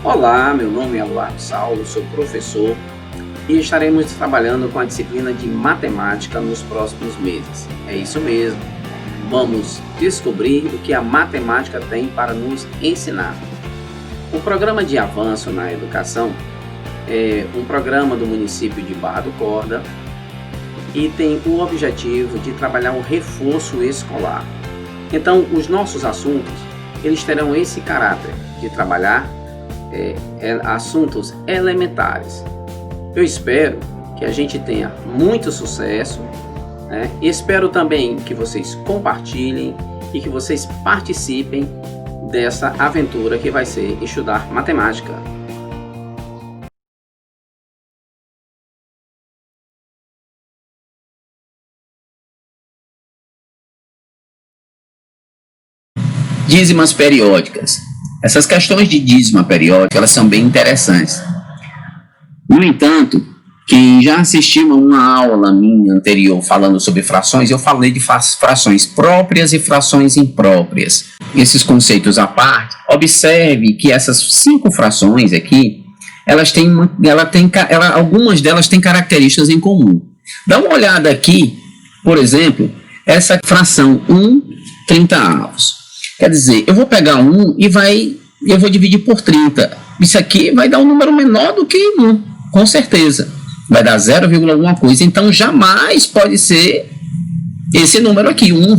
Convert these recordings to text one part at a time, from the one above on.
Olá, meu nome é Eduardo Saulo, sou professor e estaremos trabalhando com a disciplina de matemática nos próximos meses. É isso mesmo, vamos descobrir o que a matemática tem para nos ensinar. O Programa de Avanço na Educação é um programa do município de Barra do Corda e tem o objetivo de trabalhar o reforço escolar. Então, os nossos assuntos, eles terão esse caráter de trabalhar assuntos elementares. Eu espero que a gente tenha muito sucesso, né? Espero também que vocês compartilhem e que vocês participem dessa aventura que vai ser estudar matemática. Dízimas periódicas. Essas questões de dízima periódica, elas são bem interessantes. No entanto, quem já assistiu a uma aula minha anterior falando sobre frações, eu falei de frações próprias e frações impróprias. Esses conceitos à parte, observe que essas 5 frações aqui, algumas delas têm características em comum. Dá uma olhada aqui, por exemplo, essa fração 1/30. Quer dizer, eu vou pegar 1 e eu vou dividir por 30. Isso aqui vai dar um número menor do que 1, com certeza. Vai dar 0, alguma coisa. Então, jamais pode ser esse número aqui, 1,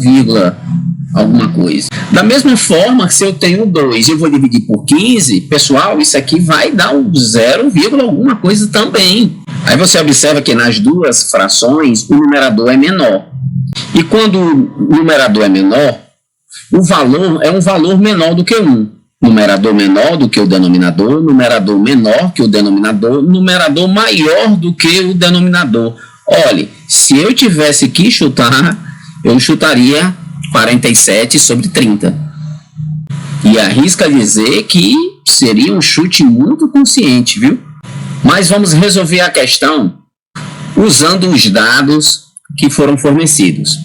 alguma coisa. Da mesma forma, se eu tenho 2 e eu vou dividir por 15, pessoal, isso aqui vai dar um 0, alguma coisa também. Aí você observa que nas duas frações, o numerador é menor. E quando o numerador é menor, o valor é um valor menor do que 1. Numerador menor do que o denominador, numerador menor que o denominador, numerador maior do que o denominador. Olhe, se eu tivesse que chutar, eu chutaria 47/30. E arrisca dizer que seria um chute muito consciente, viu? Mas vamos resolver a questão usando os dados que foram fornecidos.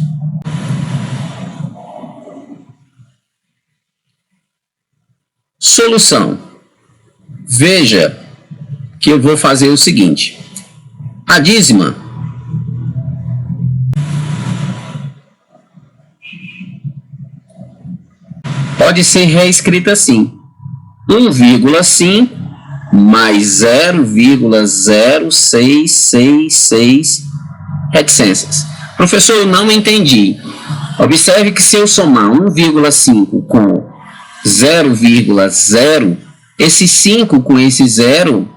Solução. Veja que eu vou fazer o seguinte. A dízima pode ser reescrita assim. 1,5 mais 0,0666 reticências. Professor, eu não entendi. Observe que se eu somar 1,5 com 0,0, esse 5 com esse 0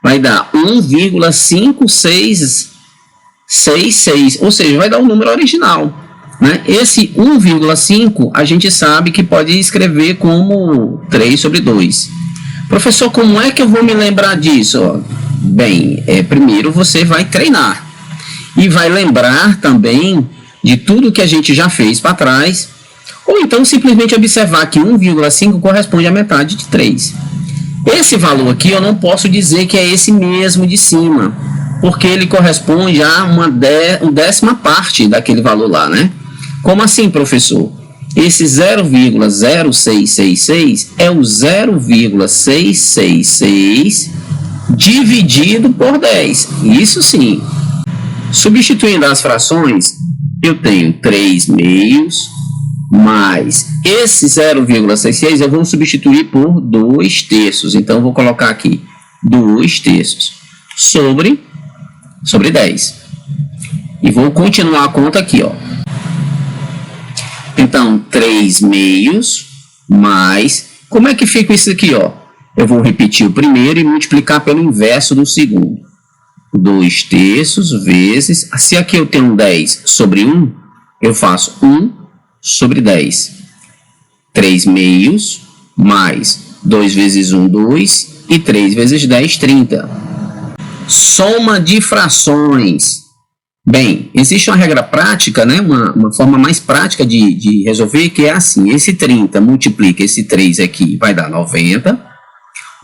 vai dar 1,5666, ou seja, vai dar o número original, né? Esse 1,5 a gente sabe que pode escrever como 3/2. Professor, como é que eu vou me lembrar disso? Bem, primeiro você vai treinar e vai lembrar também de tudo que a gente já fez para trás. Ou então simplesmente observar que 1,5 corresponde à metade de 3. Esse valor aqui eu não posso dizer que é esse mesmo de cima, porque ele corresponde a uma 10ª parte daquele valor lá, né? Como assim, professor? Esse 0,0666 é o 0,666 dividido por 10. Isso sim. Substituindo as frações, eu tenho 3 meios mais esse 0,66 eu vou substituir por 2/3. Então, eu vou colocar aqui 2/3 sobre 10. E vou continuar a conta aqui, ó. Então, 3 meios mais... Como é que fica isso aqui, ó? Eu vou repetir o primeiro e multiplicar pelo inverso do segundo. 2/3 vezes... Se aqui eu tenho 10 sobre 1, eu faço 1 sobre 10. 3 meios mais 2 vezes 1, 2 e 3 vezes 10, 30. Soma de frações. Bem, existe uma regra prática, né? Uma forma mais prática de resolver, que é assim. Esse 30 multiplica esse 3 aqui, vai dar 90.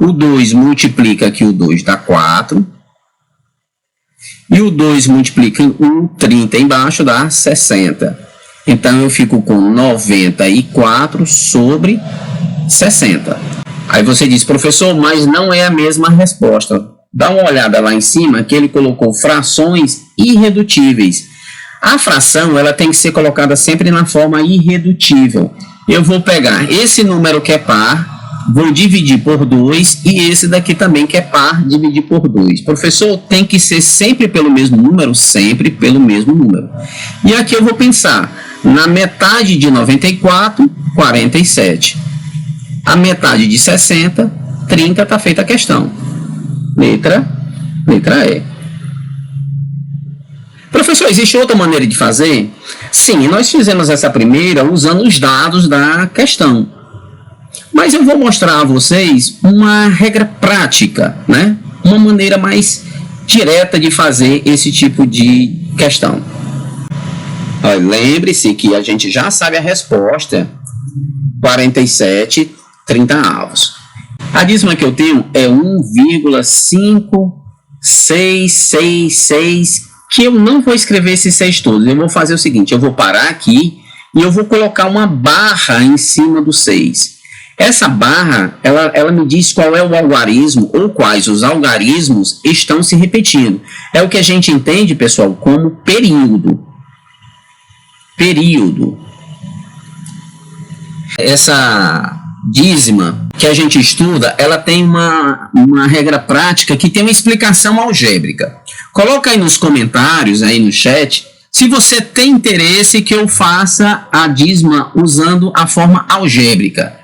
O 2 multiplica aqui o 2, dá 4. E o 2 multiplica o 30 embaixo, dá 60. Então, eu fico com 94 sobre 60. Aí você diz, professor, mas não é a mesma resposta. Dá uma olhada lá em cima que ele colocou frações irredutíveis. A fração ela tem que ser colocada sempre na forma irredutível. Eu vou pegar esse número que é par, vou dividir por 2 e esse daqui também que é par, dividir por 2. Professor, tem que ser sempre pelo mesmo número? Sempre pelo mesmo número. E aqui eu vou pensar na metade de 94, 47. A metade de 60, 30, está feita a questão. Letra E. Professor, existe outra maneira de fazer? Sim, nós fizemos essa primeira usando os dados da questão. Mas eu vou mostrar a vocês uma regra prática, né? Uma maneira mais direta de fazer esse tipo de questão. Lembre-se que a gente já sabe a resposta. 47, 30 avos. A dízima que eu tenho é 1,5666, que eu não vou escrever esses 6 todos. Eu vou fazer o seguinte, eu vou parar aqui e eu vou colocar uma barra em cima do 6. Essa barra, ela me diz qual é o algarismo ou quais os algarismos estão se repetindo. É o que a gente entende, pessoal, como período. Período. Essa dízima que a gente estuda, ela tem uma regra prática que tem uma explicação algébrica. Coloca aí nos comentários, aí no chat, se você tem interesse que eu faça a dízima usando a forma algébrica.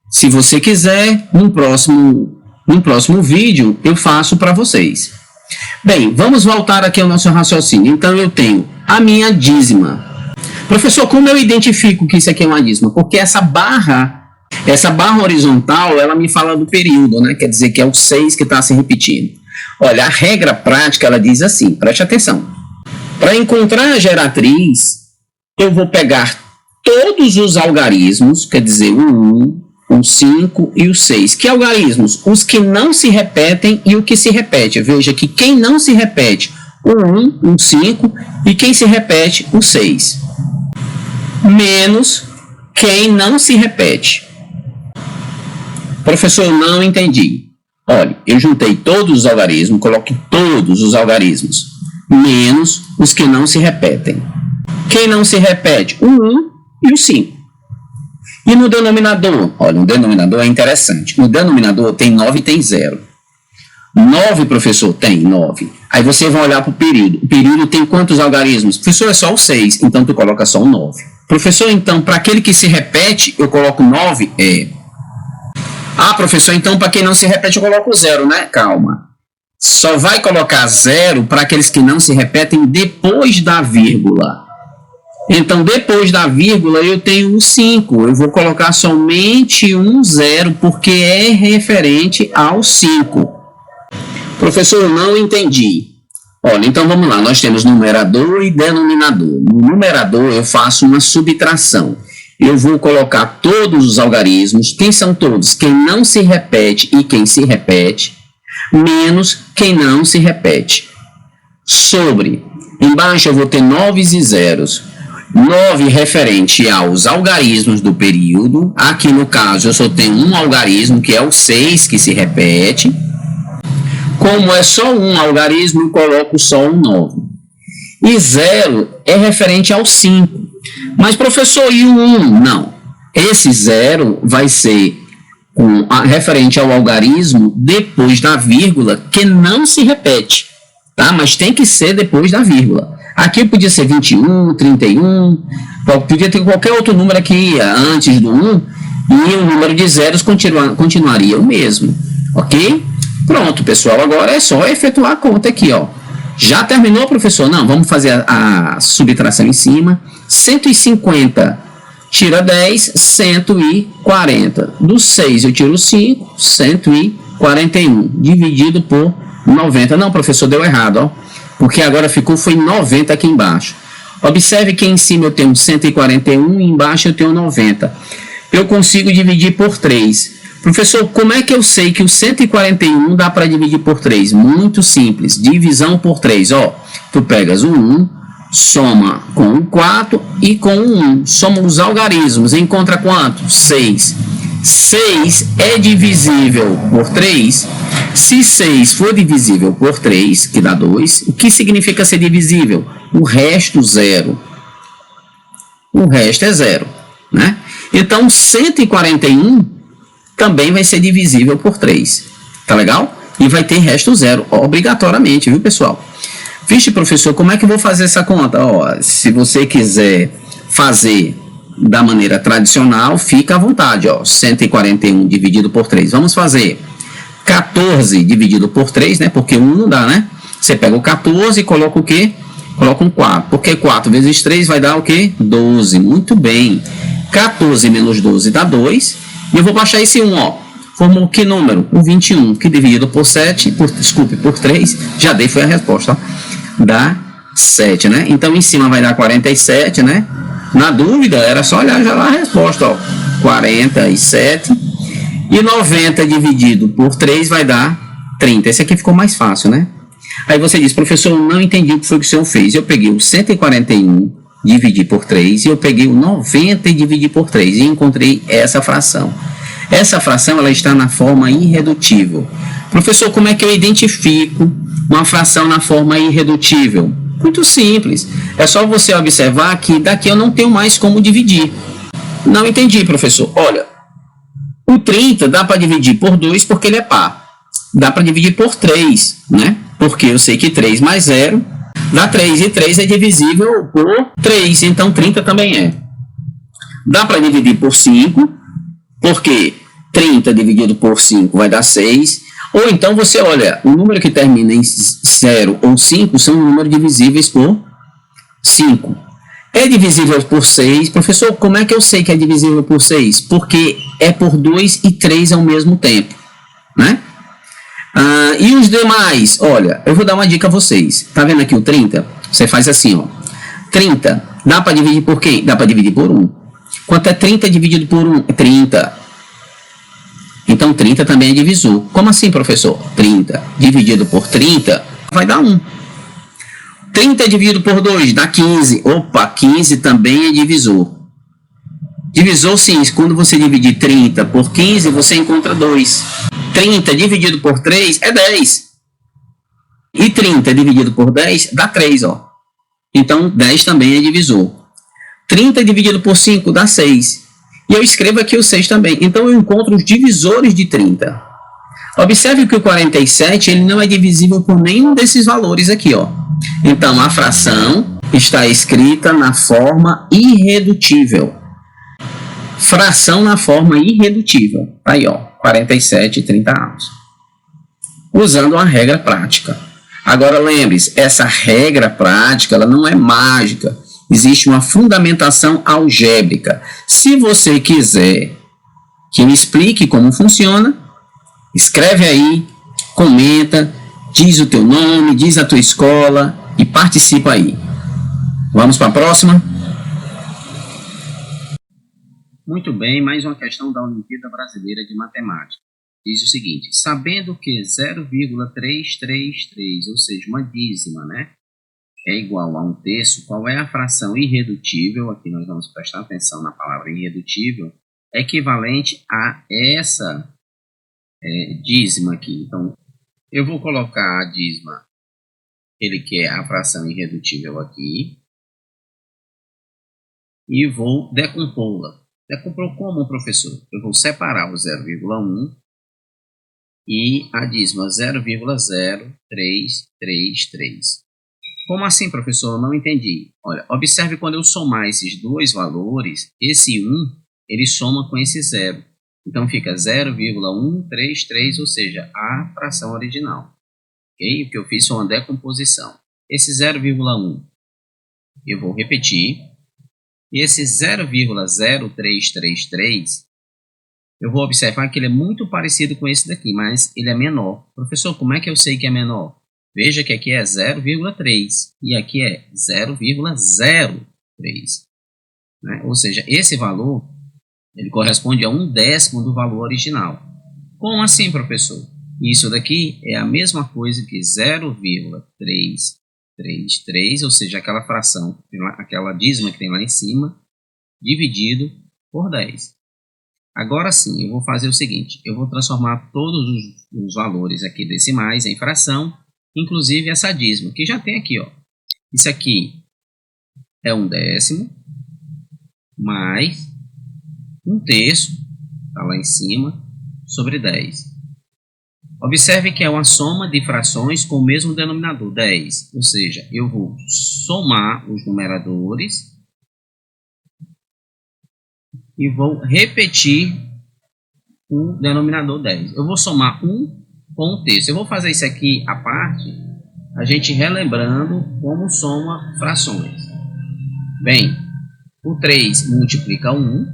Se você quiser, no próximo vídeo, eu faço para vocês. Bem, vamos voltar aqui ao nosso raciocínio. Então, eu tenho a minha dízima. Professor, como eu identifico que isso aqui é uma dízima? Porque essa barra horizontal, ela me fala do período, né? Quer dizer que é o 6 que está se repetindo. Olha, a regra prática, ela diz assim, preste atenção. Para encontrar a geratriz, eu vou pegar todos os algarismos, quer dizer, o 1, o 5 e o 6. Que algarismos? Os que não se repetem e o que se repete. Veja que quem não se repete, o 1, o 5, e quem se repete, o 6. Menos quem não se repete. Professor, eu não entendi. Olha, eu juntei todos os algarismos, coloquei todos os algarismos, menos os que não se repetem. Quem não se repete? O 1 e o 5. E no denominador? Olha, o denominador é interessante. No denominador tem 9 e tem 0. 9, professor? Tem 9. Aí você vai olhar para o período. O período tem quantos algarismos? Professor, é só o 6, então tu coloca só o 9. Professor, então, para aquele que se repete, eu coloco 9? É. Ah, professor, então, para quem não se repete, eu coloco 0, né? Calma. Só vai colocar 0 para aqueles que não se repetem depois da vírgula. Então, depois da vírgula, eu tenho um 5. Eu vou colocar somente um 0, porque é referente ao 5. Professor, eu não entendi. Olha, então vamos lá. Nós temos numerador e denominador. No numerador, eu faço uma subtração. Eu vou colocar todos os algarismos. Quem são todos? Quem não se repete e quem se repete, menos quem não se repete. Sobre. Embaixo eu vou ter 9 e zeros. 9 referente aos algarismos do período. Aqui no caso eu só tenho um algarismo, que é o 6, que se repete. Como é só um algarismo, eu coloco só um 9. E 0 é referente ao 5. Mas, professor, e o 1? Não. Esse 0 vai ser referente ao algarismo depois da vírgula, que não se repete. Tá? Mas tem que ser depois da vírgula. Aqui podia ser 21, 31, podia ter qualquer outro número aqui antes do 1, e o número de zeros continuaria o mesmo. Ok? Pronto, pessoal. Agora é só efetuar a conta aqui, ó. Já terminou, professor? Não, vamos fazer a subtração em cima. 150 tira 10, 140. Do 6 eu tiro 5, 141. Dividido por 90. Não, professor, deu errado, ó. Porque agora foi 90 aqui embaixo. Observe que em cima eu tenho 141 e embaixo eu tenho 90. Eu consigo dividir por 3. Professor, como é que eu sei que o 141 dá para dividir por 3? Muito simples. Divisão por 3. Ó, tu pegas o 1, soma com o 4 e com o 1. Soma os algarismos. Encontra quanto? 6. 6 é divisível por 3. Se 6 for divisível por 3, que dá 2, o que significa ser divisível? O resto, 0. O resto é 0, né? Então, 141 também vai ser divisível por 3. Tá legal? E vai ter resto 0, obrigatoriamente, viu, pessoal? Vixe, professor, como é que eu vou fazer essa conta? Ó, se você quiser fazer da maneira tradicional, fica à vontade, ó. 141 dividido por 3. Vamos fazer 14 dividido por 3, né? Porque 1 não dá, né? Você pega o 14 e coloca o quê? Coloca um 4. Porque 4 vezes 3 vai dar o quê? 12. Muito bem. 14 menos 12 dá 2. E eu vou baixar esse 1, ó. Formou que número? O 21, que dividido por 7, por 3, já dei, foi a resposta, ó. Dá 7, né? Então, em cima vai dar 47, né? Na dúvida, era só olhar já lá a resposta, ó. 47. E 90 dividido por 3 vai dar 30. Esse aqui ficou mais fácil, né? Aí você diz, professor, eu não entendi o que foi que o senhor fez. Eu peguei o 141, dividi por 3, e eu peguei o 90 e dividi por 3, e encontrei essa fração. Essa fração, ela está na forma irredutível. Professor, como é que eu identifico uma fração na forma irredutível? Muito simples. É só você observar que daqui eu não tenho mais como dividir. Não entendi, professor. Olha, o 30 dá para dividir por 2 porque ele é par. Dá para dividir por 3, né? Porque eu sei que 3 mais 0 dá 3. E 3 é divisível por 3. Então 30 também é. Dá para dividir por 5, porque 30 dividido por 5 vai dar 6. Ou então você olha, o número que termina em 0 ou 5 são números divisíveis por 5. É divisível por 6. Professor, como é que eu sei que é divisível por 6? Porque é por 2 e 3 ao mesmo tempo, né? E os demais? Olha, eu vou dar uma dica a vocês. Tá vendo aqui o 30? Você faz assim, ó. 30, dá para dividir por quê? Dá para dividir por 1. Quanto é 30 dividido por 1? 30. Então, 30 também é divisor. Como assim, professor? 30 dividido por 30 vai dar 1. 30 dividido por 2 dá 15. Opa, 15 também é divisor. Divisor, sim. Quando você dividir 30 por 15, você encontra 2. 30 dividido por 3 é 10. E 30 dividido por 10 dá 3, ó. Então, 10 também é divisor. 30 dividido por 5 dá 6. E eu escrevo aqui o 6 também. Então, eu encontro os divisores de 30. Observe que o 47 ele não é divisível por nenhum desses valores aqui, ó. Então, a fração está escrita na forma irredutível. Fração na forma irredutível. Aí, ó, 47 e 30 avos. Usando a regra prática. Agora, lembre-se, essa regra prática ela não é mágica. Existe uma fundamentação algébrica. Se você quiser que me explique como funciona, escreve aí, comenta, diz o teu nome, diz a tua escola e participa aí. Vamos para a próxima? Muito bem, mais uma questão da Olimpíada Brasileira de Matemática. Diz o seguinte, sabendo que 0,333, ou seja, uma dízima, né, é igual a 1/3, qual é a fração irredutível, aqui nós vamos prestar atenção na palavra irredutível, equivalente a essa dízima aqui. Então, eu vou colocar a dízima, ele quer a fração irredutível aqui, e vou decompô-la. Decompor como, professor? Eu vou separar o 0,1 e a dízima 0,0333. Como assim, professor? Eu não entendi. Olha, observe quando eu somar esses dois valores, esse 1, ele soma com esse 0. Então, fica 0,133, ou seja, a fração original. Ok? O que eu fiz foi uma decomposição. Esse 0,1 eu vou repetir. E esse 0,0333, eu vou observar que ele é muito parecido com esse daqui, mas ele é menor. Professor, como é que eu sei que é menor? Veja que aqui é 0,3 e aqui é 0,03. Né? Ou seja, esse valor ele corresponde a 1/10 do valor original. Como assim, professor? Isso daqui é a mesma coisa que 0,333, ou seja, aquela fração, aquela dízima que tem lá em cima, dividido por 10. Agora sim, eu vou fazer o seguinte, eu vou transformar todos os valores aqui decimais em fração, inclusive essa dízima, que já tem aqui, ó. Isso aqui é 1/10 mais 1/3, está lá em cima, sobre 10. Observe que é uma soma de frações com o mesmo denominador, 10. Ou seja, eu vou somar os numeradores e vou repetir o denominador 10. Eu vou somar 1 com 1/3. Eu vou fazer isso aqui à parte, a gente relembrando como soma frações. Bem, o 3 multiplica 1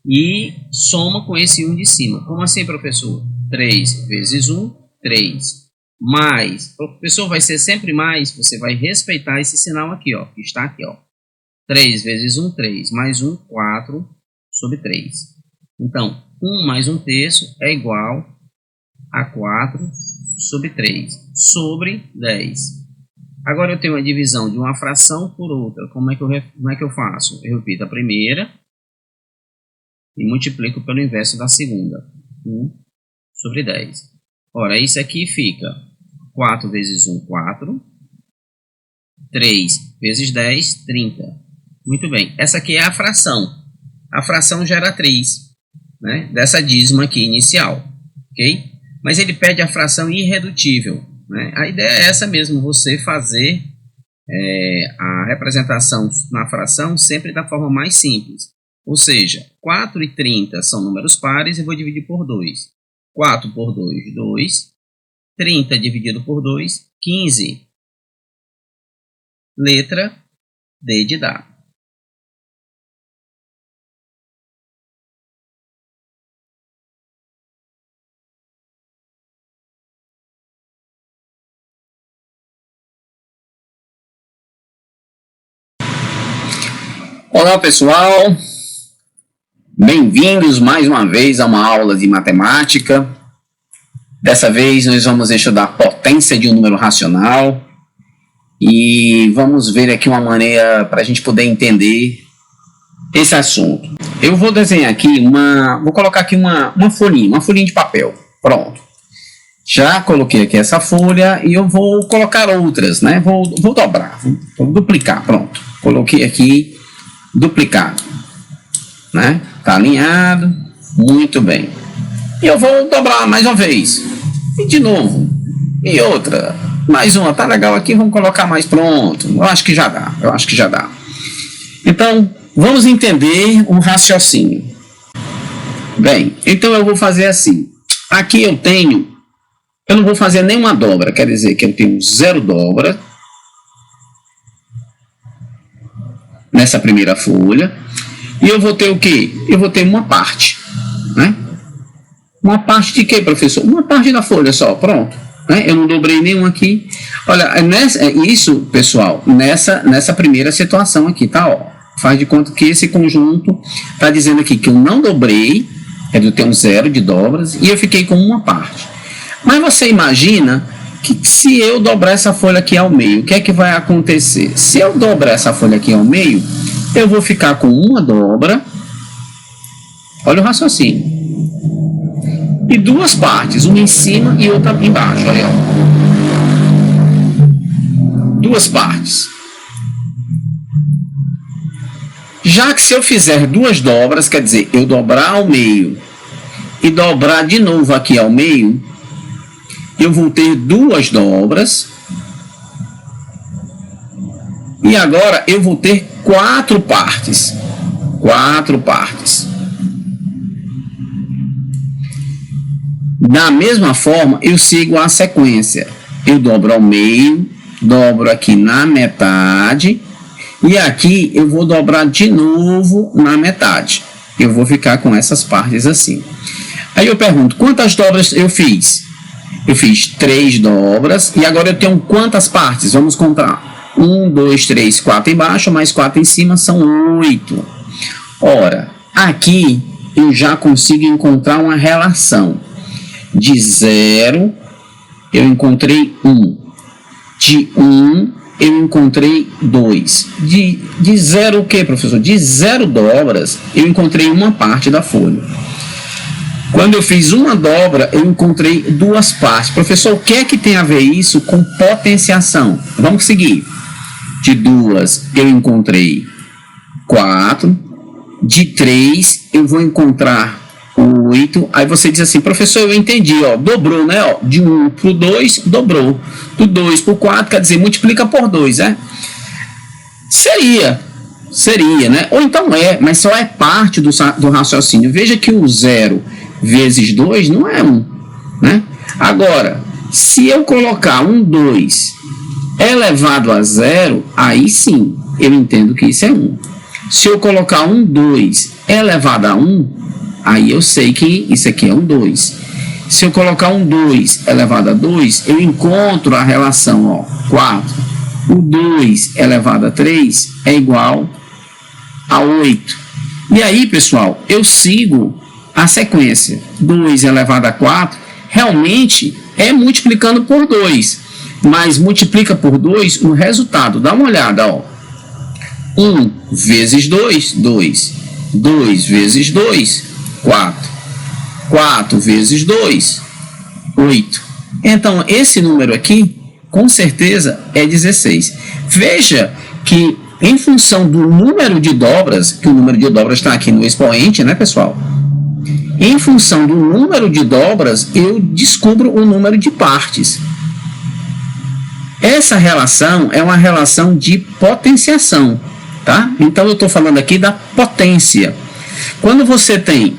e soma com esse 1 de cima. Como assim, professor? 3 vezes 1, 3. Mais, professor, vai ser sempre mais, você vai respeitar esse sinal aqui, ó, que está aqui, ó. 3 vezes 1, 3, mais 1, 4, sobre 3. Então, 1 mais 1/3 é igual a 4 sobre 3, sobre 10. Agora eu tenho a divisão de uma fração por outra. Como é que eu faço? Eu repito a primeira e multiplico pelo inverso da segunda. 1 sobre 10. Ora, isso aqui fica 4 vezes 1, 4. 3 vezes 10, 30. Muito bem, essa aqui é a fração. A fração geratriz, né, dessa dízima aqui inicial, ok? Mas ele pede a fração irredutível, né? A ideia é essa mesmo, você fazer a representação na fração sempre da forma mais simples. Ou seja, 4 e 30 são números pares e vou dividir por 2. 4 por 2, 2. 30 dividido por 2, 15. Letra D de dado. Olá pessoal, bem-vindos mais uma vez a uma aula de matemática. Dessa vez nós vamos estudar a potência de um número racional e vamos ver aqui uma maneira para a gente poder entender esse assunto. Eu vou desenhar aqui vou colocar aqui uma folhinha de papel, pronto. Já coloquei aqui essa folha e eu vou colocar outras, né? Vou dobrar, vou duplicar, pronto. Coloquei aqui duplicado, né? Tá alinhado, muito bem. E eu vou dobrar mais uma vez, e de novo, e outra, mais uma, tá legal aqui, vamos colocar mais, pronto. Eu acho que já dá, Então, vamos entender o raciocínio. Bem, então eu vou fazer assim, aqui eu não vou fazer nenhuma dobra, quer dizer que eu tenho 0 dobra, nessa primeira folha, e eu vou ter o quê? Eu vou ter uma parte, né? Uma parte de quê, professor? Uma parte da folha só, pronto, né? Eu não dobrei nenhum aqui. Olha, isso, pessoal, nessa primeira situação aqui, tá? Ó, faz de conta que esse conjunto está dizendo aqui que eu não dobrei, eu tenho 0 de dobras, e eu fiquei com uma parte. Mas você imagina que se eu dobrar essa folha aqui ao meio, o que é que vai acontecer? Se eu dobrar essa folha aqui ao meio, eu vou ficar com uma dobra, olha o raciocínio, e duas partes, uma em cima e outra embaixo, olha, duas partes. Já que se eu fizer duas dobras, quer dizer, eu dobrar ao meio e dobrar de novo aqui ao meio, eu vou ter duas dobras, e agora eu vou ter 4 partes. 4 partes. Da mesma forma, eu sigo a sequência. Eu dobro ao meio, dobro aqui na metade, e aqui eu vou dobrar de novo na metade. Eu vou ficar com essas partes assim. Aí eu pergunto, quantas dobras eu fiz? Eu fiz 3 dobras, e agora eu tenho quantas partes? Vamos contar. 1, 2, 3, 4 embaixo, mais 4 em cima, são 8. Ora, aqui eu já consigo encontrar uma relação. De 0, eu encontrei 1. De 1, eu encontrei 2. De 0 o que, professor? De 0 dobras, eu encontrei uma parte da folha. Quando eu fiz uma dobra, eu encontrei 2 partes. Professor, o que é que tem a ver isso com potenciação? Vamos seguir. De 2, eu encontrei 4. De 3, eu vou encontrar 8. Aí você diz assim, professor, eu entendi, ó, dobrou, né? Ó, de 1 para o 2, dobrou. Do 2 para o 4, quer dizer, multiplica por 2, né? Seria, né? Ou então mas só é parte do raciocínio. Veja que o 0 vezes 2 não é 1, né? Agora, se eu colocar um 2 elevado a 0, aí sim, eu entendo que isso é 1. Se eu colocar um 2 elevado a 1, aí eu sei que isso aqui é um 2. Se eu colocar um 2 elevado a 2, eu encontro a relação, ó, 4. O 2 elevado a 3 é igual a 8. E aí, pessoal, eu sigo a sequência. 2 elevado a 4 realmente é multiplicando por 2. Mas multiplica por 2 o resultado. Dá uma olhada, ó. 1 vezes 2, 2. 2 vezes 2, 4. 4 vezes 2, 8. Então, esse número aqui, com certeza, é 16. Veja que, em função do número de dobras, que o número de dobras está aqui no expoente, né, pessoal? Em função do número de dobras, eu descubro o número de partes. Essa relação é uma relação de potenciação, tá? Então, eu estou falando aqui da potência. Quando você tem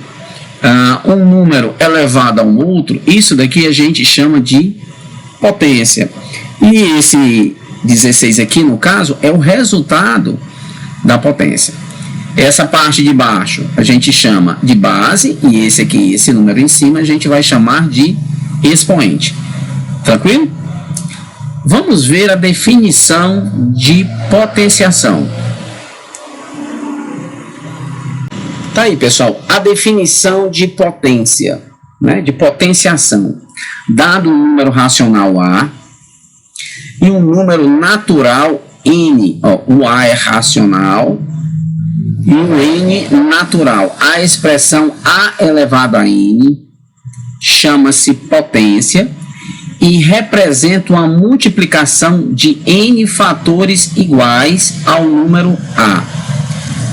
um número elevado a um outro, isso daqui a gente chama de potência. E esse 16 aqui, no caso, é o resultado da potência. Essa parte de baixo a gente chama de base, e esse aqui, esse número em cima, a gente vai chamar de expoente. Tranquilo? Vamos ver a definição de potenciação. Tá aí, pessoal, a definição de potência, né, de potenciação. Dado um número racional A e um número natural N, ó, o A é racional e o N natural. A expressão A elevado a N chama-se potência e representa uma multiplicação de N fatores iguais ao número A.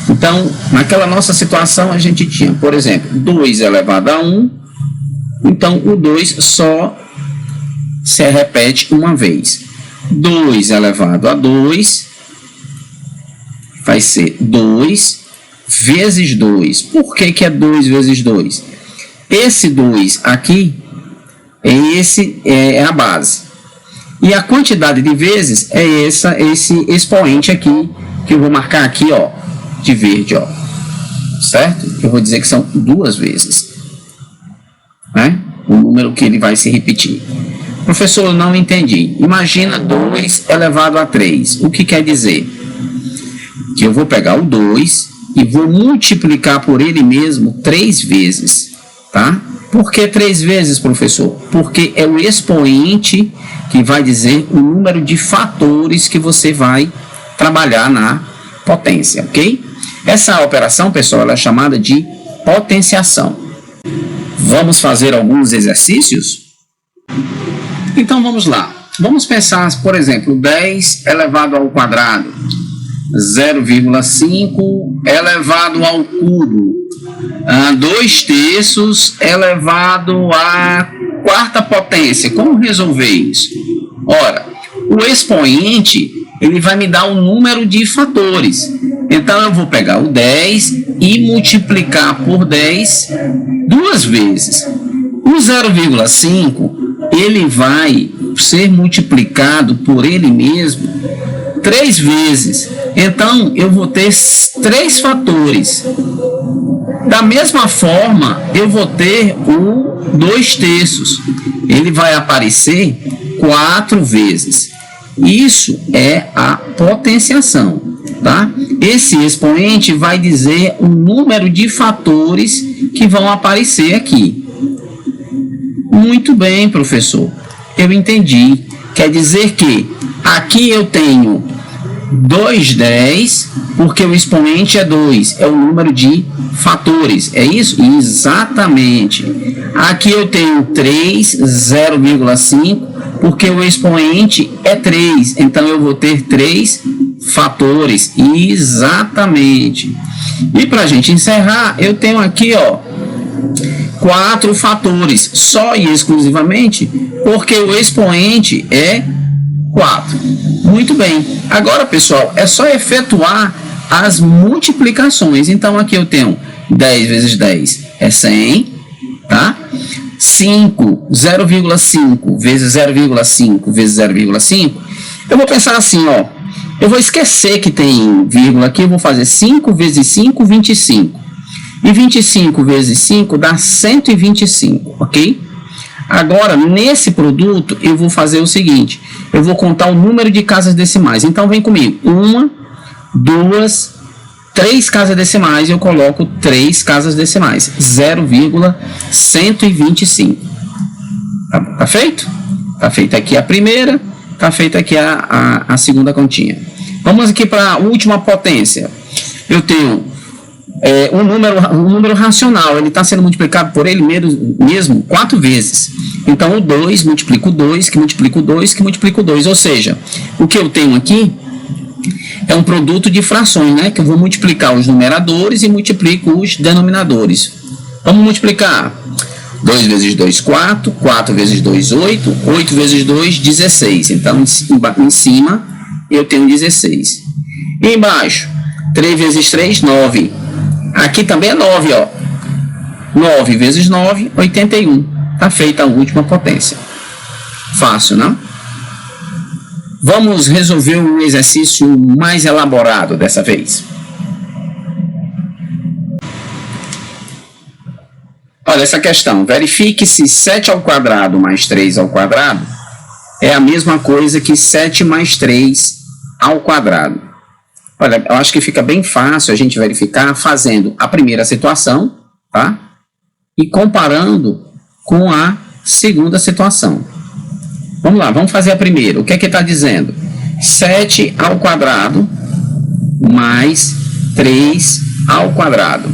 Então, naquela nossa situação, a gente tinha, por exemplo, 2 elevado a 1. Então, o 2 só se repete uma vez. 2 elevado a 2 vai ser 2 vezes 2. Por que é 2 vezes 2? Esse 2 aqui, é a base. E a quantidade de vezes é esse expoente aqui, que eu vou marcar aqui, ó, de verde, ó, certo? Eu vou dizer que são 2 vezes, né? O número que ele vai se repetir. Professor, eu não entendi. Imagina 2 elevado a 3. O que quer dizer? Que eu vou pegar o 2 e vou multiplicar por ele mesmo 3 vezes, tá? Por que 3 vezes, professor? Porque é o expoente que vai dizer o número de fatores que você vai trabalhar na potência, ok? Essa operação, pessoal, ela é chamada de potenciação. Vamos fazer alguns exercícios? Então, vamos lá. Vamos pensar, por exemplo, 10 elevado ao quadrado, 0,5 elevado ao cubo, 2/3 elevado à quarta potência. Como resolver isso? Ora, o expoente, ele vai me dar um número de fatores. Então, eu vou pegar o 10 e multiplicar por 10 2 vezes. O 0,5, ele vai ser multiplicado por ele mesmo 3 vezes. Então, eu vou ter 3 fatores. Da mesma forma, eu vou ter o 2/3. Ele vai aparecer 4 vezes. Isso é a potenciação, tá? Esse expoente vai dizer o número de fatores que vão aparecer aqui. Muito bem, professor. Eu entendi. Quer dizer que Aqui eu tenho 2,10, porque o expoente é 2, é o número de fatores, é isso? Exatamente. Aqui eu tenho 3, 0,5, porque o expoente é 3, então eu vou ter 3 fatores, exatamente. E para a gente encerrar, eu tenho aqui, ó, 4 fatores, só e exclusivamente porque o expoente é 4. Muito bem. Agora, pessoal, é só efetuar as multiplicações. Então, aqui eu tenho 10 vezes 10 é 100, tá? 5, 0,5 vezes 0,5 vezes 0,5. Eu vou pensar assim, ó. Eu vou esquecer que tem vírgula aqui, eu vou fazer 5 vezes 5, 25. E 25 vezes 5 dá 125, ok? Agora, nesse produto, eu vou fazer o seguinte. Eu vou contar o número de casas decimais. Então, vem comigo. 1, 2, 3 casas decimais. Eu coloco 3 casas decimais. 0,125. Tá feito? Tá feita aqui a primeira. Tá feita aqui a segunda continha. Vamos aqui para a última potência. Eu tenho um número racional, ele está sendo multiplicado por ele mesmo 4 vezes. Então, o 2 multiplica o 2, que multiplica o 2, que multiplica o 2. Ou seja, o que eu tenho aqui é um produto de frações, né? Que eu vou multiplicar os numeradores e multiplico os denominadores. Vamos multiplicar. 2 vezes 2, 4. 4 vezes 2, 8. 8 vezes 2, 16. Então, em cima, eu tenho 16. E embaixo, 3 vezes 3, 9. Aqui também é 9, ó. 9 vezes 9, 81. Está feita a última potência. Fácil, não? Vamos resolver um exercício mais elaborado dessa vez. Olha essa questão. Verifique se 7 ao quadrado mais 3 ao quadrado é a mesma coisa que 7 mais 3 ao quadrado. Olha, eu acho que fica bem fácil a gente verificar fazendo a primeira situação, tá? E comparando com a segunda situação. Vamos lá, vamos fazer a primeira. O que é que está dizendo? 7 ao quadrado mais 3 ao quadrado.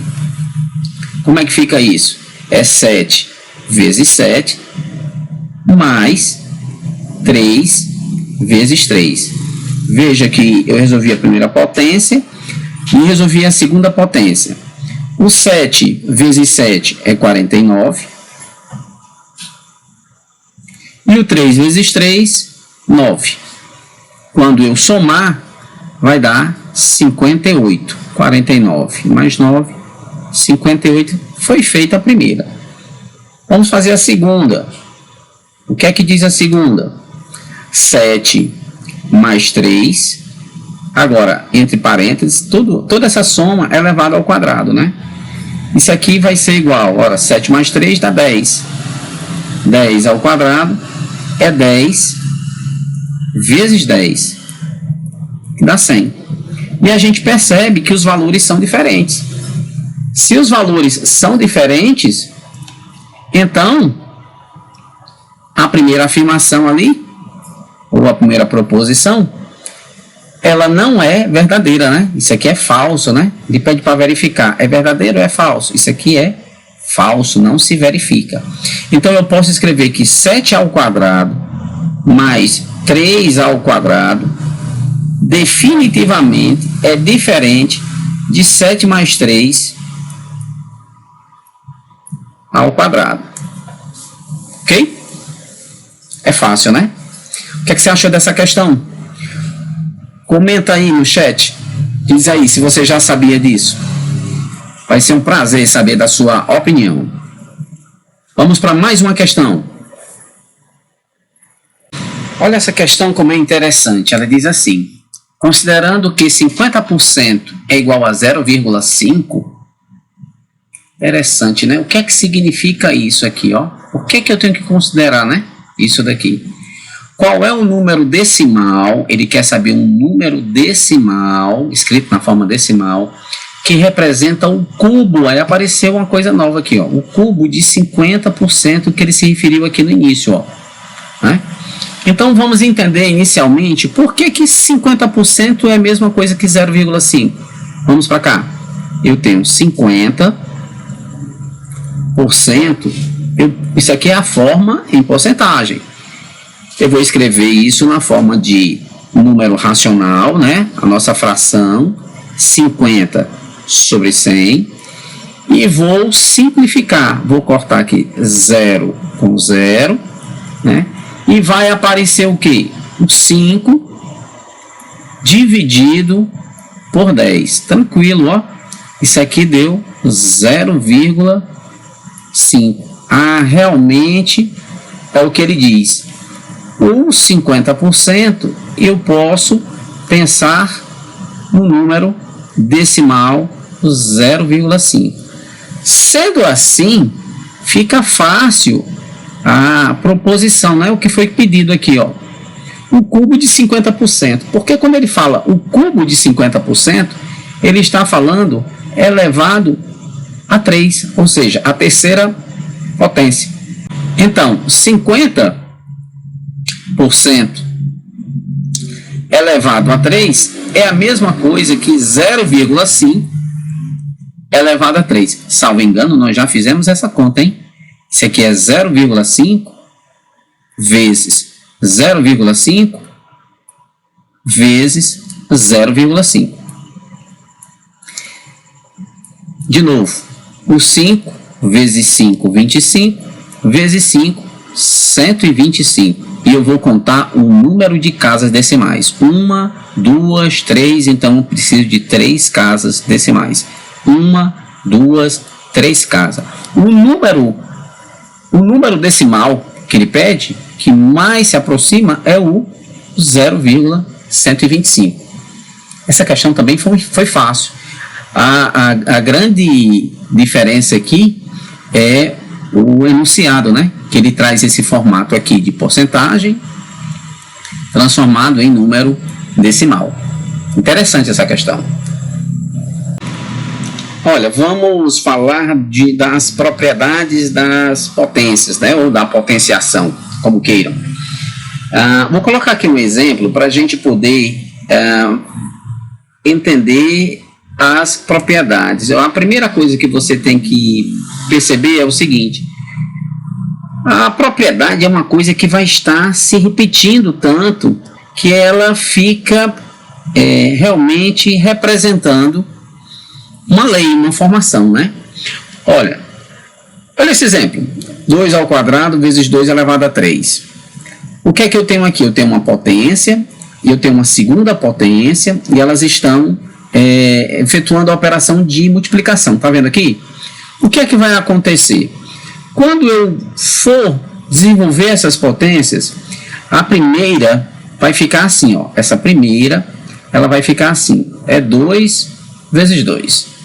Como é que fica isso? É 7 vezes 7 mais 3 vezes 3. Veja que eu resolvi a primeira potência e resolvi a segunda potência. O 7 vezes 7 é 49. E o 3 vezes 3, 9. Quando eu somar, vai dar 58. 49 mais 9, 58. Foi feita a primeira. Vamos fazer a segunda. O que é que diz a segunda? 7 mais 3. Agora, entre parênteses, toda essa soma é elevada ao quadrado, né? Isso aqui vai ser igual. Ora, 7 mais 3 dá 10. 10 ao quadrado é 10 vezes 10, que dá 100. E a gente percebe que os valores são diferentes. Se os valores são diferentes, então a primeira afirmação ali, ou a primeira proposição, ela não é verdadeira, né? Isso aqui é falso, né? Ele pede para verificar, é verdadeiro ou é falso? Isso aqui é falso, não se verifica. Então eu posso escrever que 7 ao quadrado mais 3 ao quadrado definitivamente é diferente de 7 mais 3 ao quadrado. Ok? É fácil, né? O que é que você achou dessa questão? Comenta aí no chat. Diz aí se você já sabia disso. Vai ser um prazer saber da sua opinião. Vamos para mais uma questão. Olha essa questão como é interessante. Ela diz assim: considerando que 50% é igual a 0,5, interessante, né? O que é que significa isso aqui, ó? O que é que eu tenho que considerar, né? Isso daqui. Qual é o número decimal? Ele quer saber um número decimal, escrito na forma decimal, que representa o cubo. Aí apareceu uma coisa nova aqui, ó. O cubo de 50% que ele se referiu aqui no início, ó. Né? Então vamos entender inicialmente por que 50% é a mesma coisa que 0,5. Vamos para cá. Eu tenho 50%. Isso aqui é a forma em porcentagem. Eu vou escrever isso na forma de número racional, né? A nossa fração, 50 sobre 100. E vou simplificar. Vou cortar aqui 0 com 0, né? E vai aparecer o quê? O 5 dividido por 10. Tranquilo, ó. Isso aqui deu 0,5. Ah, realmente é o que ele diz. O 50% eu posso pensar no número decimal 0,5. Sendo assim, fica fácil a proposição, né? O que foi pedido aqui, ó. O cubo de 50%. Porque quando ele fala o cubo de 50%, ele está falando elevado a 3, ou seja, a terceira potência. Então, 50% elevado a 3 é a mesma coisa que 0,5 elevado a 3. Salvo engano, nós já fizemos essa conta, hein? Isso aqui é 0,5 vezes 0,5 vezes 0,5. De novo, o 5 vezes 5, 25, vezes 5, 125. E eu vou contar o número de casas decimais. 1, 2, 3, então eu preciso de 3 casas decimais. 1, 2, 3 casas. O número decimal que ele pede, que mais se aproxima, é o 0,125. Essa questão também foi fácil. A grande diferença aqui é o enunciado, né? Que ele traz esse formato aqui de porcentagem transformado em número decimal. Interessante essa questão. Olha, vamos falar das propriedades das potências, né? Ou da potenciação, como queiram. Vou colocar aqui um exemplo para a gente poder entender as propriedades. A primeira coisa que você tem que perceber é o seguinte: a propriedade é uma coisa que vai estar se repetindo tanto que ela fica realmente representando uma lei, uma formação, né? Olha esse exemplo: 2 ao quadrado vezes 2 elevado a 3. O que é que eu tenho aqui? Eu tenho uma potência e eu tenho uma segunda potência e elas estão efetuando a operação de multiplicação. Tá vendo aqui? O que é que vai acontecer? Quando eu for desenvolver essas potências, a primeira vai ficar assim, ó. Essa primeira, ela vai ficar assim. É 2 vezes 2.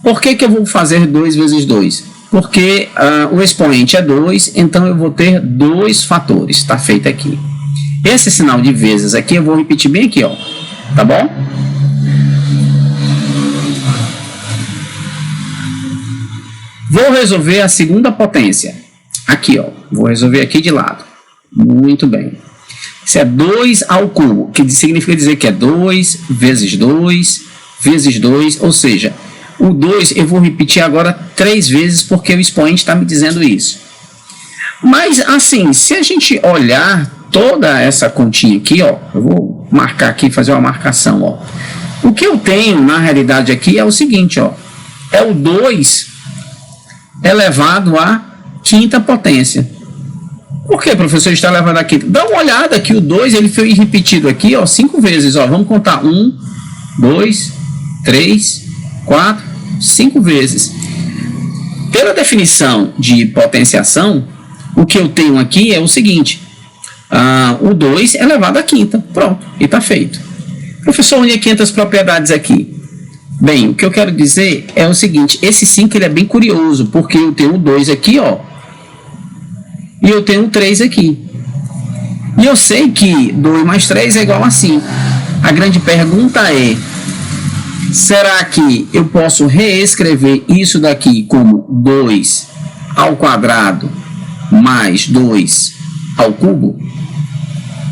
Por que eu vou fazer 2 vezes 2? Porque o expoente é 2, então eu vou ter 2 fatores. Está feito aqui. Esse sinal de vezes aqui eu vou repetir bem aqui, ó. Tá bom? Vou resolver a segunda potência. Aqui, ó. Vou resolver aqui de lado. Muito bem. Isso é 2 ao cubo, que significa dizer que é 2 vezes 2 vezes 2, ou seja, o 2 eu vou repetir agora 3 vezes porque o expoente está me dizendo isso. Mas, assim, se a gente olhar toda essa continha aqui, ó, eu vou marcar aqui, fazer uma marcação, ó. O que eu tenho, na realidade, aqui é o seguinte, ó. É o 2 elevado à quinta potência. Por que, professor, está elevado à quinta? Dá uma olhada aqui, o 2 ele foi repetido aqui, ó, 5 vezes, ó. Vamos contar 1, 2, 3, 4, 5 vezes. Pela definição de potenciação, o que eu tenho aqui é o seguinte: o 2 elevado à quinta. Pronto, e está feito. Professor, onde é 500 propriedades aqui? Bem, o que eu quero dizer é o seguinte: esse 5 ele é bem curioso, porque eu tenho o 2 aqui, ó, e eu tenho o 3 aqui. E eu sei que 2 mais 3 é igual a 5. A grande pergunta é: será que eu posso reescrever isso daqui como 2 ao quadrado mais 2 ao cubo?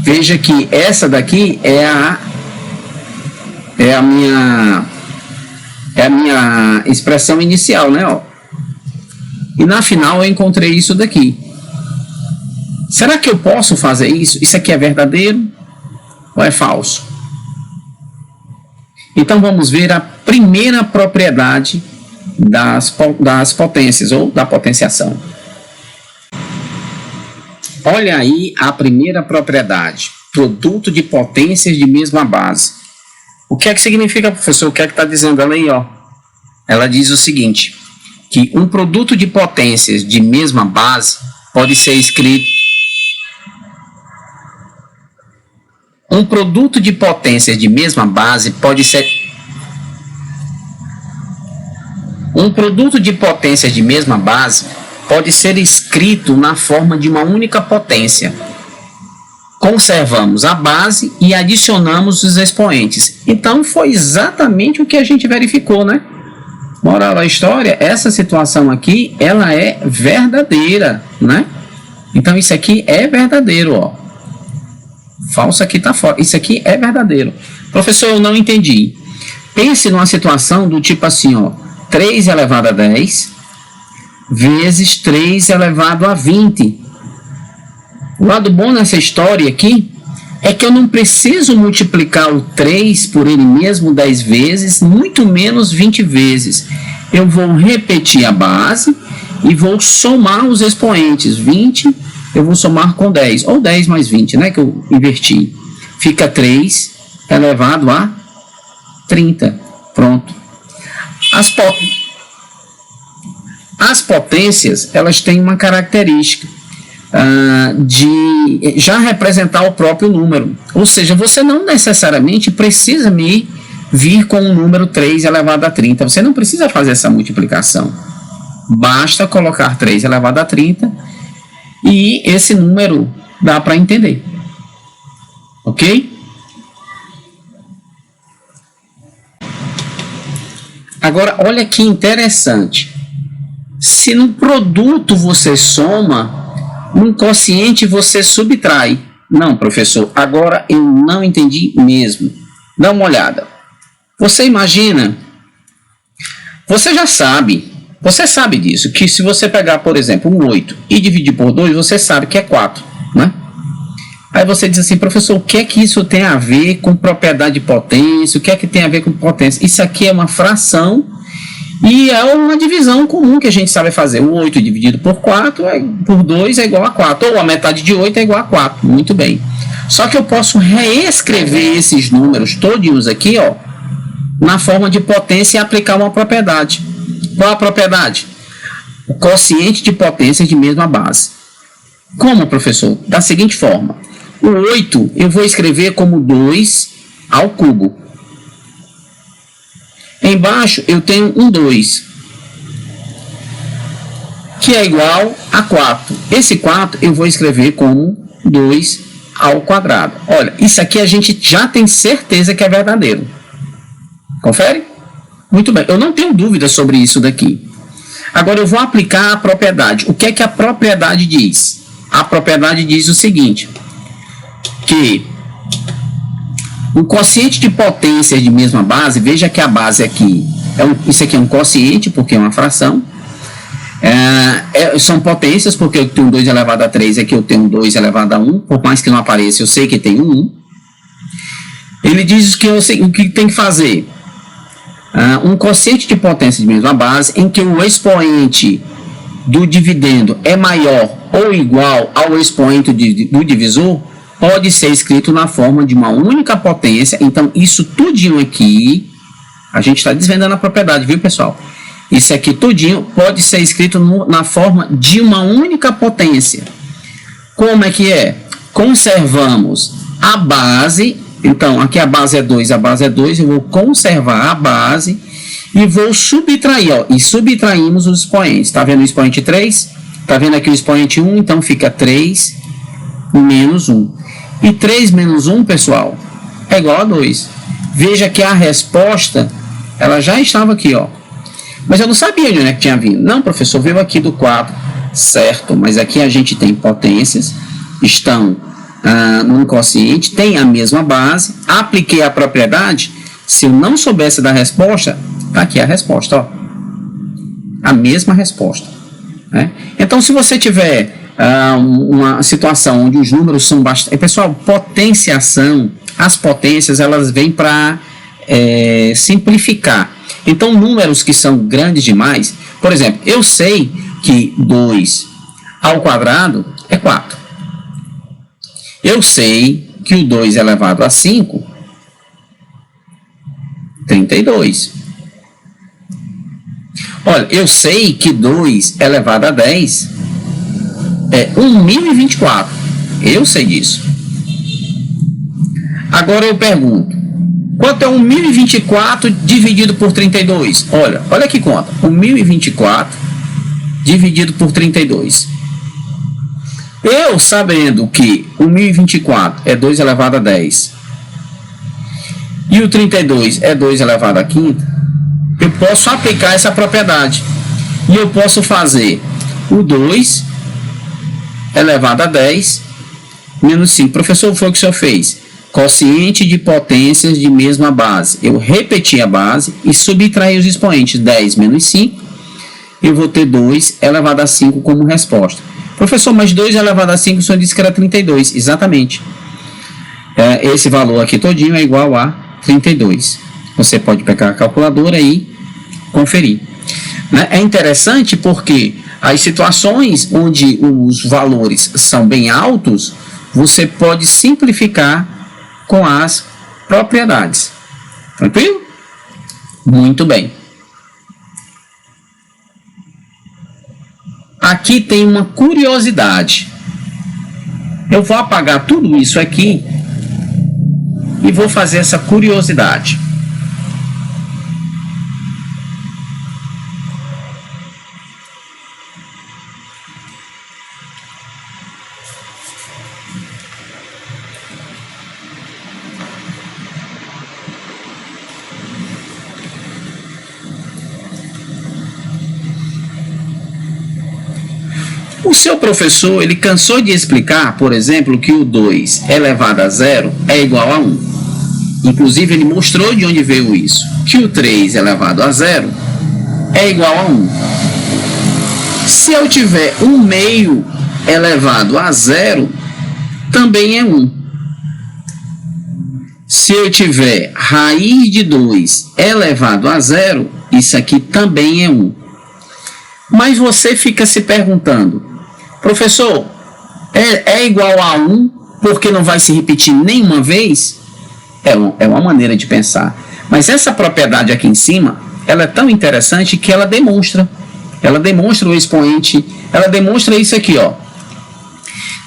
Veja que essa daqui é a minha expressão inicial, né? Ó. E na final eu encontrei isso daqui. Será que eu posso fazer isso? Isso aqui é verdadeiro ou é falso? Então vamos ver a primeira propriedade das potências ou da potenciação. Olha aí a primeira propriedade, produto de potências de mesma base. O que é que significa, professor? O que é que está dizendo ela aí, ó? Ela diz o seguinte, que um produto de potências de mesma base pode ser escrito... Um produto de potências de mesma base pode ser... Um produto de potências de mesma base pode ser escrito na forma de uma única potência. Conservamos a base e adicionamos os expoentes. Então, foi exatamente o que a gente verificou, né? Moral da história, essa situação aqui, ela é verdadeira, né? Então, isso aqui é verdadeiro, ó. Falso aqui tá fora. Isso aqui é verdadeiro. Professor, eu não entendi. Pense numa situação do tipo assim, ó. 3 elevado a 10 vezes 3 elevado a 20. O lado bom nessa história aqui é que eu não preciso multiplicar o 3 por ele mesmo 10 vezes, muito menos 20 vezes. Eu vou repetir a base e vou somar os expoentes. 20, eu vou somar com 10, ou 10 mais 20, né, que eu inverti. Fica 3 elevado a 30. Pronto. As potências, elas têm uma característica de já representar o próprio número. Ou seja, você não necessariamente precisa vir com o número 3 elevado a 30. Você não precisa fazer essa multiplicação. Basta colocar 3 elevado a 30 e esse número dá para entender. Ok? Agora, olha que interessante. Se no produto você soma, no quociente você subtrai. Não, professor, agora eu não entendi mesmo. Dá uma olhada. Você imagina, você sabe disso, que se você pegar, por exemplo, um 8 e dividir por 2, você sabe que é 4, né? Aí você diz assim, professor, o que é que isso tem a ver com propriedade de potência? O que é que tem a ver com potência? Isso aqui é uma fração e é uma divisão comum que a gente sabe fazer. O 8 dividido por 4, por 2 é igual a 4. Ou a metade de 8 é igual a 4. Muito bem. Só que eu posso reescrever esses números todinhos aqui, ó, na forma de potência e aplicar uma propriedade. Qual a propriedade? O quociente de potências de mesma base. Como, professor? Da seguinte forma. O 8 eu vou escrever como 2 ao cubo. Embaixo eu tenho um 2, que é igual a 4. Esse 4 eu vou escrever como 2 ao quadrado. Olha, isso aqui a gente já tem certeza que é verdadeiro. Confere? Muito bem, eu não tenho dúvida sobre isso daqui. Agora eu vou aplicar a propriedade. O que é que a propriedade diz? A propriedade diz o seguinte, que o quociente de potências de mesma base, veja que a base aqui, isso aqui é um quociente, porque é uma fração, são potências, porque eu tenho 2 elevado a 3, aqui eu tenho 2 elevado a 1, por mais que não apareça, eu sei que tem um 1. Ele diz que o que tem que fazer, um quociente de potência de mesma base, em que o expoente do dividendo é maior ou igual ao expoente do divisor, pode ser escrito na forma de uma única potência. Então, isso tudinho aqui, a gente está desvendando a propriedade, viu, pessoal? Isso aqui tudinho pode ser escrito na forma de uma única potência. Como é que é? Conservamos a base. Então, aqui a base é 2, a base é 2. Eu vou conservar a base e vou subtrair, ó. E subtraímos os expoentes. Está vendo o expoente 3? Está vendo aqui o expoente 1? Então, fica 3 menos 1. E 3 menos 1, pessoal, é igual a 2. Veja que a resposta, ela já estava aqui, ó. Mas eu não sabia de onde é que tinha vindo. Não, professor, veio aqui do 4. Certo, mas aqui a gente tem potências, estão num quociente, tem a mesma base, apliquei a propriedade. Se eu não soubesse da resposta, está aqui a resposta, ó. A mesma resposta, né? Então, se você tiver uma situação onde os números são bastante... Pessoal, potenciação, as potências, elas vêm para simplificar. Então, números que são grandes demais, por exemplo, eu sei que 2 ao quadrado é 4. Eu sei que o 2 elevado a 5, 32. Olha, eu sei que 2 elevado a 10 é 1024. Eu sei disso. Agora eu pergunto, quanto é 1024 dividido por 32? Olha que conta. 1024 dividido por 32. Eu sabendo que o 1024 é 2 elevado a 10 e o 32 é 2 elevado a 5, eu posso aplicar essa propriedade. E eu posso fazer o 2 elevado a 10 menos 5. Professor, foi o que o senhor fez? Quociente de potências de mesma base. Eu repeti a base e subtraí os expoentes. 10 menos 5. Eu vou ter 2 elevado a 5 como resposta. Professor, mas 2 elevado a 5, o senhor disse que era 32. Exatamente. Esse valor aqui todinho é igual a 32. Você pode pegar a calculadora e conferir. É interessante porque as situações onde os valores são bem altos, você pode simplificar com as propriedades. Tranquilo? Muito bem. Aqui tem uma curiosidade. Eu vou apagar tudo isso aqui e vou fazer essa curiosidade. O seu professor, ele cansou de explicar, por exemplo, que o 2 elevado a 0 é igual a 1. Inclusive, ele mostrou de onde veio isso. Que o 3 elevado a 0 é igual a 1. Se eu tiver 1 meio elevado a 0, também é 1. Se eu tiver raiz de 2 elevado a 0, isso aqui também é 1. Mas você fica se perguntando, professor, é igual a 1 porque não vai se repetir nenhuma vez? É uma maneira de pensar. Mas essa propriedade aqui em cima, ela é tão interessante que ela demonstra o expoente, ela demonstra isso aqui, ó,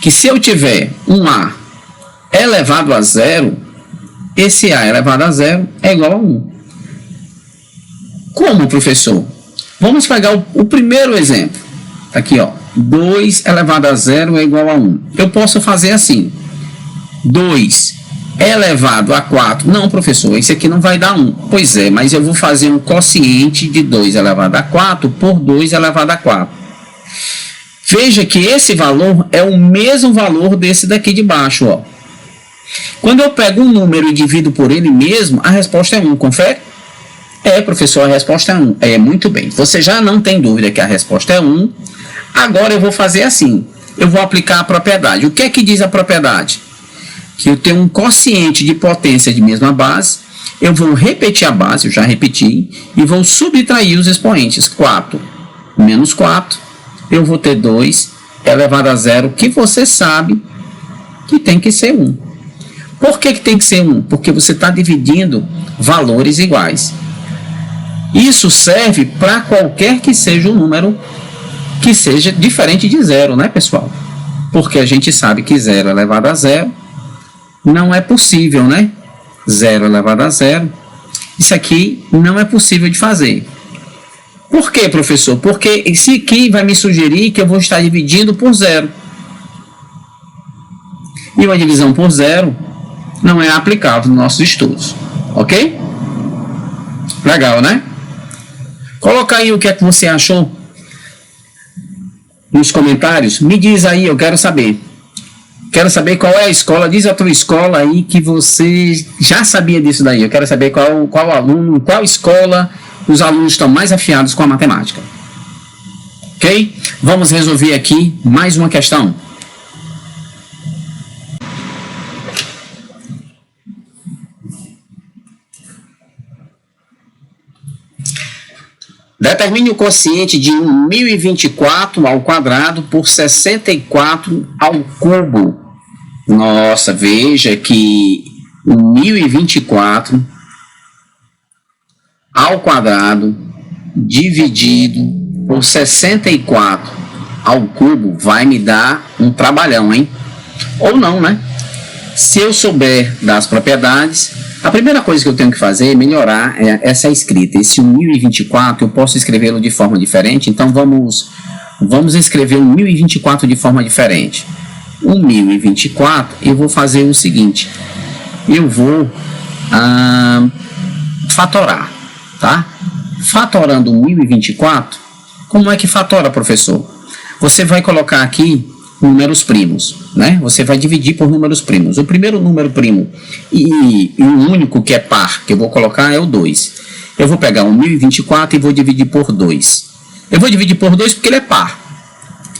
que se eu tiver um A elevado a 0, esse A elevado a 0 é igual a 1. Como, professor? Vamos pegar o primeiro exemplo. Aqui, ó. 2 elevado a 0 é igual a 1. Eu posso fazer assim. 2 elevado a 4. Não, professor, esse aqui não vai dar 1. Pois é, mas eu vou fazer um quociente de 2 elevado a 4 por 2 elevado a 4. Veja que esse valor é o mesmo valor desse daqui de baixo, ó. Quando eu pego um número e divido por ele mesmo, a resposta é 1. Confere? Professor, a resposta é 1. Muito bem. Você já não tem dúvida que a resposta é 1. Agora eu vou fazer assim. Eu vou aplicar a propriedade. O que é que diz a propriedade? Que eu tenho um quociente de potência de mesma base. Eu vou repetir a base, eu já repeti, e vou subtrair os expoentes. 4 menos 4. Eu vou ter 2 elevado a 0, que você sabe que tem que ser 1. Por que tem que ser 1? Porque você está dividindo valores iguais. Isso serve para qualquer que seja o número que seja diferente de 0, né, pessoal? Porque a gente sabe que 0 elevado a 0 não é possível, né? 0 elevado a 0. Isso aqui não é possível de fazer. Por quê, professor? Porque esse aqui vai me sugerir que eu vou estar dividindo por 0. E uma divisão por 0 não é aplicável nos nossos estudos. Ok? Legal, né? Coloca aí o que é que você achou nos comentários. Me diz aí, eu quero saber. Quero saber qual é a escola, diz a tua escola aí que você já sabia disso daí. Eu quero saber qual aluno, qual escola os alunos estão mais afiados com a matemática. Ok? Vamos resolver aqui mais uma questão. Determine o quociente de 1024 ao quadrado por 64 ao cubo. Nossa, veja que 1024 ao quadrado dividido por 64 ao cubo vai me dar um trabalhão, hein? Ou não, né? Se eu souber das propriedades, a primeira coisa que eu tenho que fazer é melhorar essa escrita. Esse 1024 eu posso escrevê-lo de forma diferente, então vamos escrever o 1024 de forma diferente. O 1024 eu vou fazer o seguinte, eu vou fatorar, tá? Fatorando o 1024, como é que fatora, professor? Você vai colocar aqui números primos, né? Você vai dividir por números primos. O primeiro número primo e o único que é par que eu vou colocar é o 2. Eu vou pegar o 1024 e vou dividir por 2. Eu vou dividir por 2 porque ele é par.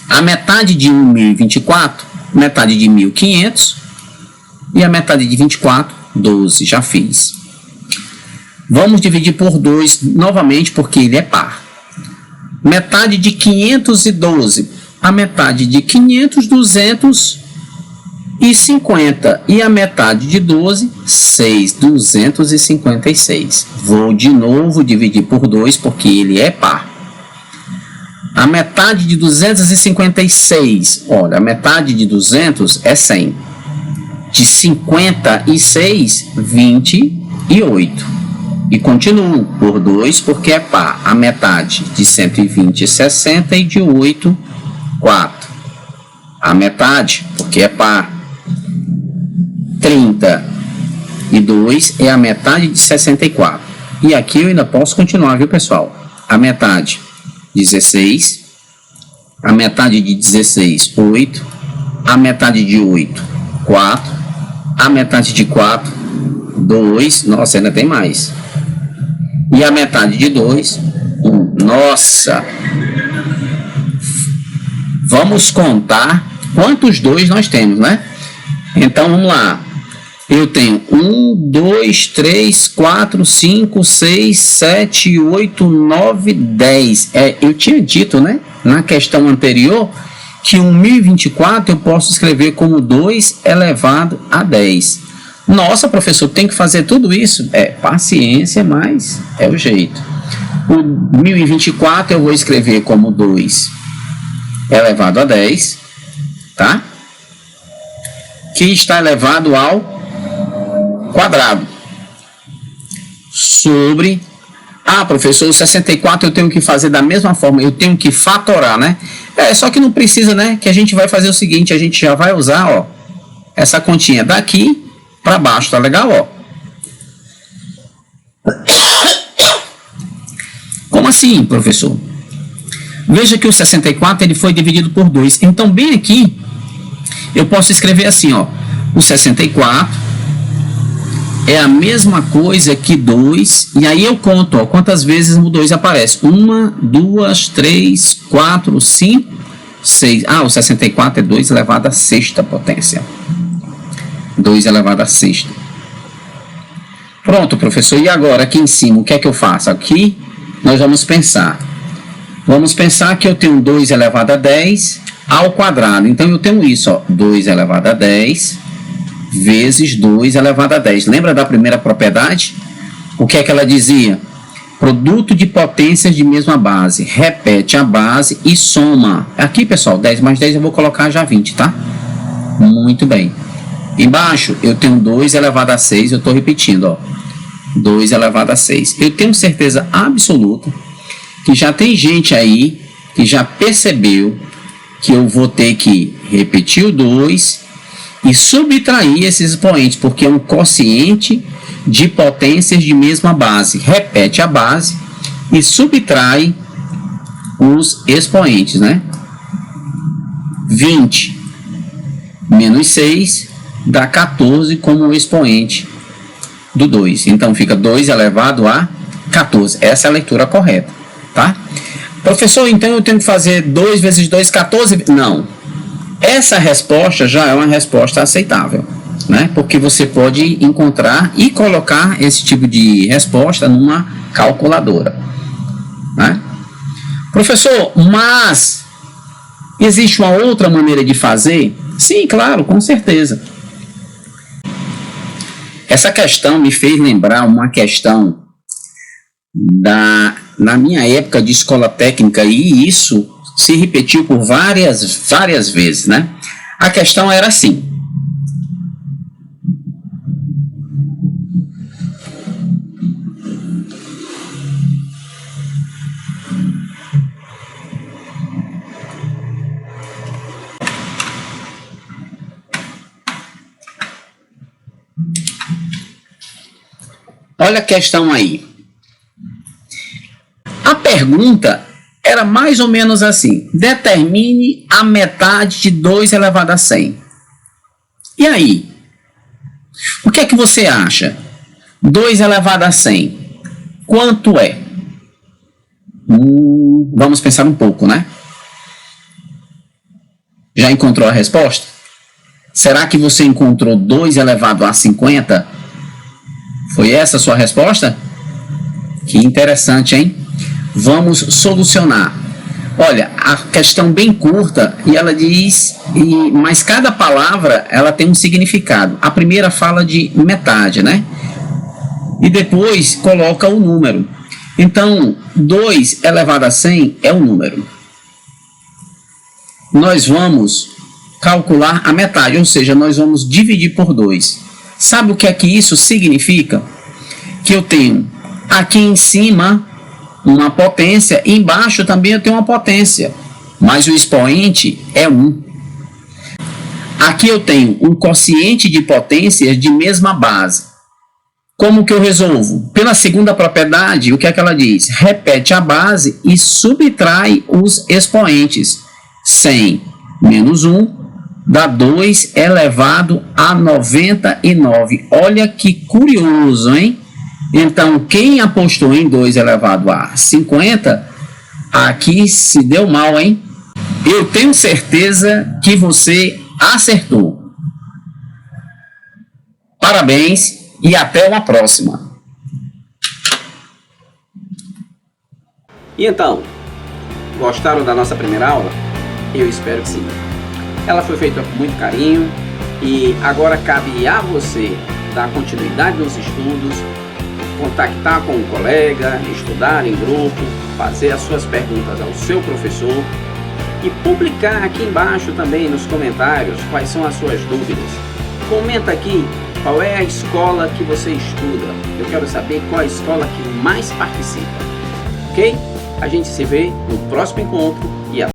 A metade de 1024, metade de 1500 e a metade de 24, 12. Já fiz. Vamos dividir por 2 novamente porque ele é par. Metade de 512. A metade de 500, 250. E a metade de 12, 6, 256. Vou de novo dividir por 2 porque ele é par. A metade de 256, olha, a metade de 200 é 100. De 56, 28. E continuo por 2 porque é par. A metade de 120, 60 e de 8, 4. A metade, porque é par. 32 é a metade de 64. E aqui eu ainda posso continuar, viu, pessoal? A metade, 16. A metade de 16, 8. A metade de 8, 4. A metade de 4, 2. Nossa, ainda tem mais. E a metade de 2, 1. Nossa! Vamos contar quantos 2 nós temos, né? Então, vamos lá. Eu tenho 1, 2, 3, 4, 5, 6, 7, 8, 9, 10. Eu tinha dito, né? Na questão anterior, que o 1024 eu posso escrever como 2 elevado a 10. Nossa, professor, tem que fazer tudo isso? Paciência, mas é o jeito. O 1024 eu vou escrever como 2 elevado a 10, tá? Que está elevado ao quadrado. Sobre... professor, o 64 eu tenho que fazer da mesma forma, eu tenho que fatorar, né? Só que não precisa, né? Que a gente vai fazer o seguinte, a gente já vai usar, ó, essa continha daqui para baixo, tá legal, ó? Como assim, professor? Veja que o 64 ele foi dividido por 2. Então, bem aqui, eu posso escrever assim, ó. O 64 é a mesma coisa que 2. E aí eu conto, ó, quantas vezes o 2 aparece. 1, 2, 3, 4, 5, 6. O 64 é 2 elevado à sexta potência. 2 elevado à sexta. Pronto, professor. E agora, aqui em cima, o que é que eu faço? Aqui, nós vamos pensar. Vamos pensar que eu tenho 2 elevado a 10 ao quadrado. Então, eu tenho isso, ó. 2 elevado a 10 vezes 2 elevado a 10. Lembra da primeira propriedade? O que é que ela dizia? Produto de potências de mesma base. Repete a base e soma. Aqui, pessoal, 10 mais 10 eu vou colocar já 20, tá? Muito bem. Embaixo, eu tenho 2 elevado a 6, eu estou repetindo, ó. 2 elevado a 6. Eu tenho certeza absoluta que já tem gente aí que já percebeu que eu vou ter que repetir o 2 e subtrair esses expoentes, porque é um quociente de potências de mesma base. Repete a base e subtrai os expoentes, né? 20 menos 6 dá 14 como o expoente do 2. Então fica 2 elevado a 14. Essa é a leitura correta, tá? Professor, então eu tenho que fazer 2 vezes 2, 14? Não. Essa resposta já é uma resposta aceitável, né? Porque você pode encontrar e colocar esse tipo de resposta numa calculadora, né? Professor, mas existe uma outra maneira de fazer? Sim, claro, com certeza. Essa questão me fez lembrar uma questão na minha época de escola técnica, e isso se repetiu por várias vezes, né? A questão era assim: olha a questão aí. A pergunta era mais ou menos assim: determine a metade de 2 elevado a 100. E aí? O que é que você acha? 2 elevado a 100, quanto é? Vamos pensar um pouco, né? Já encontrou a resposta? Será que você encontrou 2 elevado a 50? Foi essa a sua resposta? Que interessante, hein? Vamos solucionar. Olha, a questão bem curta, e ela diz, mas cada palavra ela tem um significado. A primeira fala de metade, né? E depois coloca o número. Então, 2 elevado a 100 é um número. Nós vamos calcular a metade, ou seja, nós vamos dividir por 2. Sabe o que é que isso significa? Que eu tenho aqui em cima uma potência, e embaixo também eu tenho uma potência, mas o expoente é 1. Aqui eu tenho um quociente de potências de mesma base. Como que eu resolvo? Pela segunda propriedade, o que é que ela diz? Repete a base e subtrai os expoentes. 100 menos 1 dá 2 elevado a 99. Olha que curioso, hein? Então, quem apostou em 2 elevado a 50, aqui se deu mal, hein? Eu tenho certeza que você acertou. Parabéns e até uma próxima. E então, gostaram da nossa primeira aula? Eu espero que sim. Ela foi feita com muito carinho e agora cabe a você dar continuidade nos estudos, contactar com um colega, estudar em grupo, fazer as suas perguntas ao seu professor e publicar aqui embaixo também nos comentários quais são as suas dúvidas. Comenta aqui qual é a escola que você estuda. Eu quero saber qual é a escola que mais participa. Ok? A gente se vê no próximo encontro e até.